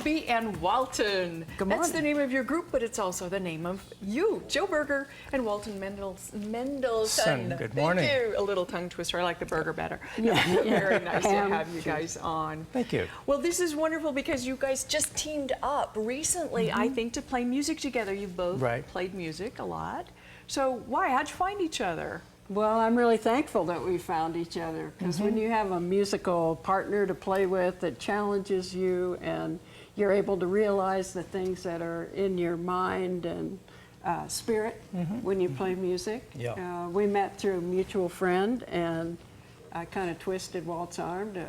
B and Walton. Good morning. That's the name of your group, but it's also the name of you, Jo Berger and Walton Mendelssohn. Good morning. Thank you. A little tongue twister. I like the burger better. Yeah. Very nice to have you guys on. Thank you. Well, this is wonderful because you guys just teamed up recently, I think, to play music together. You've both played music a lot. So why? How'd you find each other? Well, I'm really thankful that we found each other, because when you have a musical partner to play with that challenges you and you're able to realize the things that are in your mind and spirit when you play music. We met through a mutual friend, and I kind of twisted Walt's arm to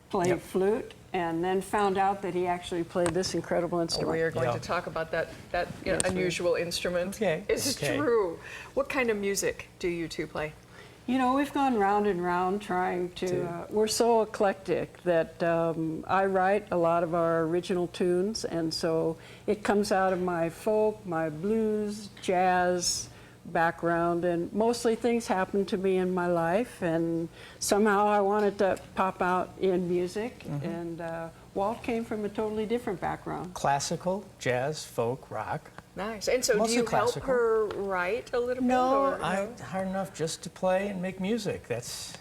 play flute, and then found out that he actually played this incredible instrument. We are going to talk about that unusual instrument. Okay. It's true. What kind of music do you two play? You know, we've gone round and round trying to, we're so eclectic that I write a lot of our original tunes, and so it comes out of my folk, my blues, jazz background, and mostly things happen to me in my life, and somehow I wanted to pop out in music, and Walt came from a totally different background. Classical, jazz, folk, rock. Nice. And so Mostly do you classical. help her write a little bit? No, Or hard enough just to play and make music. That's,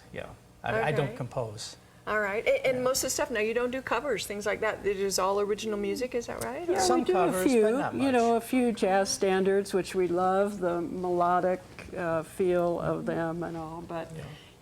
I don't compose. All right. And most of the stuff, now you don't do covers, things like that. It is all original music, is that right? Yeah, Some we do covers, a few, but not much. you know, a few jazz standards, which we love, the melodic feel of them and all, but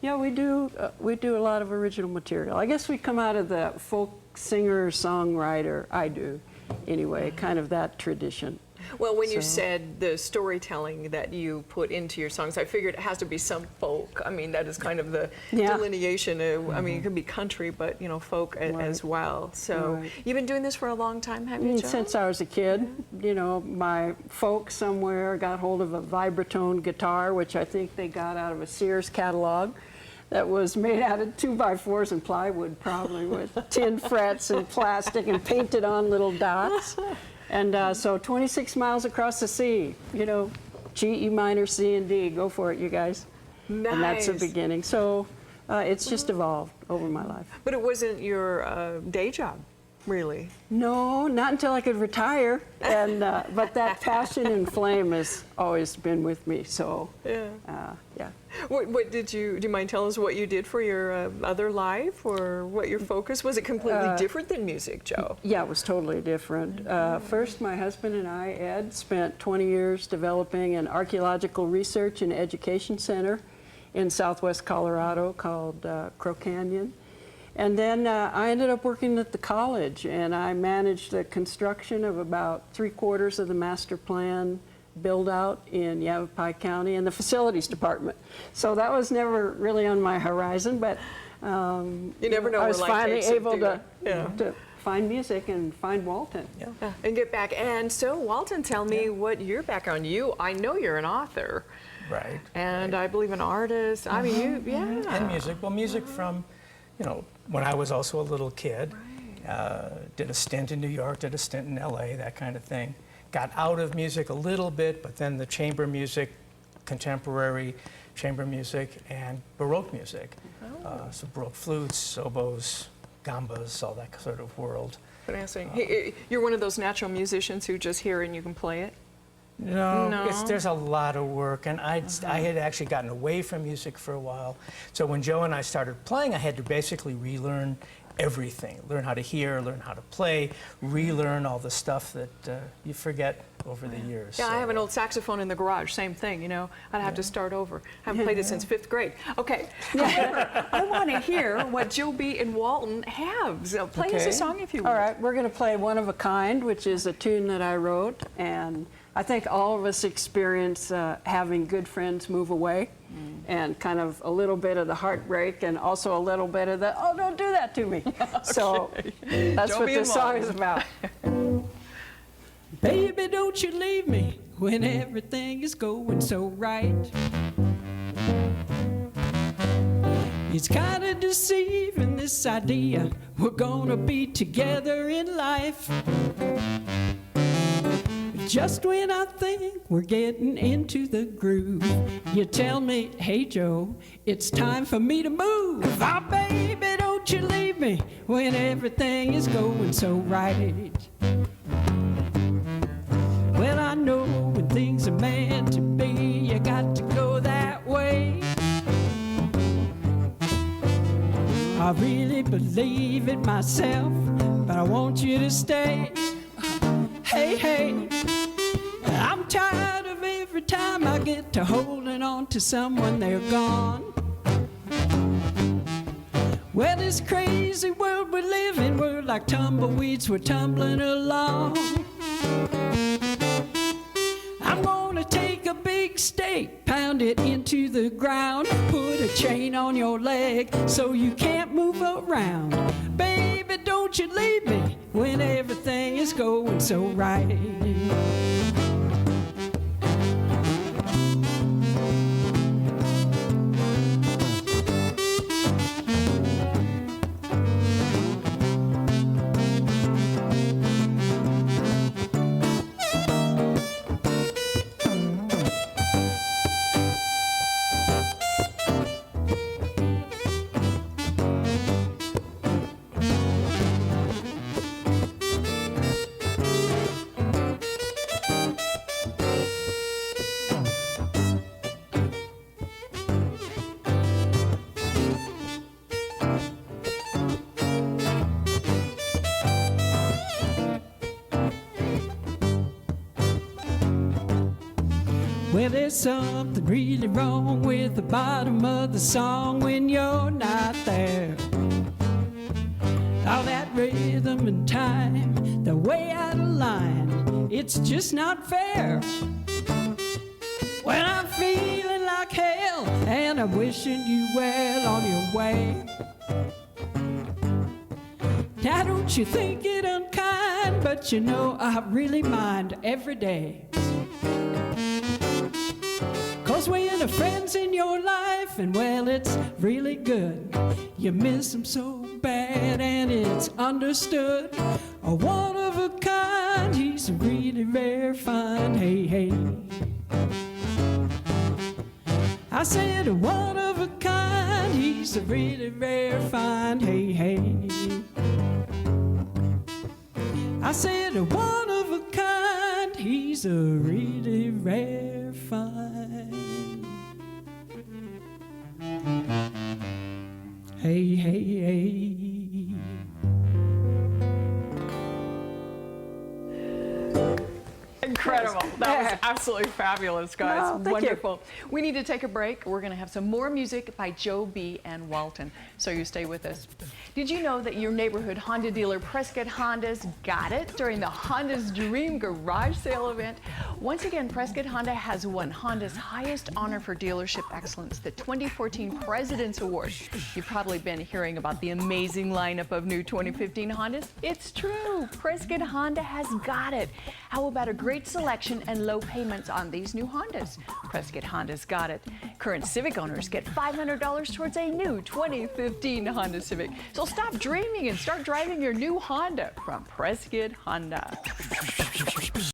yeah, we do a lot of original material. I guess we come out of the folk singer-songwriter, I do, anyway, kind of that tradition. Well, when you said the storytelling that you put into your songs, I figured it has to be some folk. I mean, that is kind of the delineation of, I mean, it could be country, but, you know, folk as well. So you've been doing this for a long time, have you, Jo? Since I was a kid. You know, my folks somewhere got hold of a vibratone guitar, which I think they got out of a Sears catalog, that was made out of 2x4s and plywood, probably, with tin frets and plastic and painted on little dots. And so 26 miles across the sea, you know, G, E minor, C, and D. Go for it, you guys. Nice. And that's the beginning. So it's just evolved over my life. But it wasn't your day job, really? No, not until I could retire. And but that passion and flame has always been with me. So yeah. What do you mind telling us what you did for your other life, or what your focus was? It completely different than music, Jo? Yeah, it was totally different. First, my husband and I, Ed, spent 20 years developing an archaeological research and education center in southwest Colorado called Crow Canyon. And then I ended up working at the college, and I managed the construction of about 3/4 of the master plan build out in Yavapai County and the facilities department. So that was never really on my horizon, but you never know. I was finally able to find music and find Walton. And get back. And so, Walton, tell me what your background. I know you're an author. Right. And I believe an artist. I mean, And music. Well, music from, you know, when I was also a little kid. Did a stint in New York, did a stint in LA, that kind of thing. Got out of music a little bit, but then the chamber music, contemporary chamber music, and Baroque music. So Baroque flutes, oboes, gambas, all that sort of world. Hey, you're one of those natural musicians who just hear and you can play it? No. There's a lot of work, and I had actually gotten away from music for a while. So when Jo and I started playing, I had to basically relearn everything. Learn how to hear, learn how to play, relearn all the stuff that you forget over the years. Yeah, so, I have an old saxophone in the garage, same thing, you know. I'd have to start over. I haven't played it since 5th grade. Okay, I want to hear what Jo B and Walton have. So play us a song if you would. All right, we're going to play One of a Kind, which is a tune that I wrote, and I think all of us experience having good friends move away, and kind of a little bit of the heartbreak, and also a little bit of the, oh, don't do that to me. So that's what this song is about. Baby, don't you leave me when everything is going so right. It's kind of deceiving, this idea we're gonna be together in life. Just when I think we're getting into the groove, you tell me, hey Jo, it's time for me to move. Oh, baby, don't don't you leave me when everything is going so right. Well, I know when things are meant to be, you got to go that way. I really believe it myself, but I want you to stay. Hey, hey, I'm tired of every time I get to holding on to someone, they're gone. Well, this crazy world we live in, we're like tumbleweeds, we're tumbling along. I'm gonna take a big stake, pound it into the ground, put a chain on your leg so you can't move around. Baby, don't you leave me when everything is going so right. Well, there's something really wrong with the bottom of the song when you're not there. All that rhythm and time, the way out of line, it's just not fair. When I'm feeling like hell and I'm wishing you well on your way. Now don't you think it unkind, but you know I really mind every day. 'Cause when a friend's in your life, and well, it's really good, you miss them so bad, and it's understood. A one of a kind, he's really rare fine, hey, hey. I said a one of a kind, he's a really rare fine, hey, hey. I said a one of a kind, he's a really rare fine. Hey, hey, hey. Incredible. That was absolutely fabulous, guys. Oh, thank you. Wonderful. We need to take a break. We're going to have some more music by Jo B. and Walton, so you stay with us. Did you know that your neighborhood Honda dealer Prescott Honda's got it during the Honda's Dream Garage Sale event? Once again, Prescott Honda has won Honda's highest honor for dealership excellence, the 2014 President's Award. You've probably been hearing about the amazing lineup of new 2015 Hondas. It's true. Prescott Honda has got it. How about a great selection and low payments on these new Hondas? Prescott Honda's got it. Current Civic owners get $500 towards a new 2015 Honda Civic. So stop dreaming and start driving your new Honda from Prescott Honda.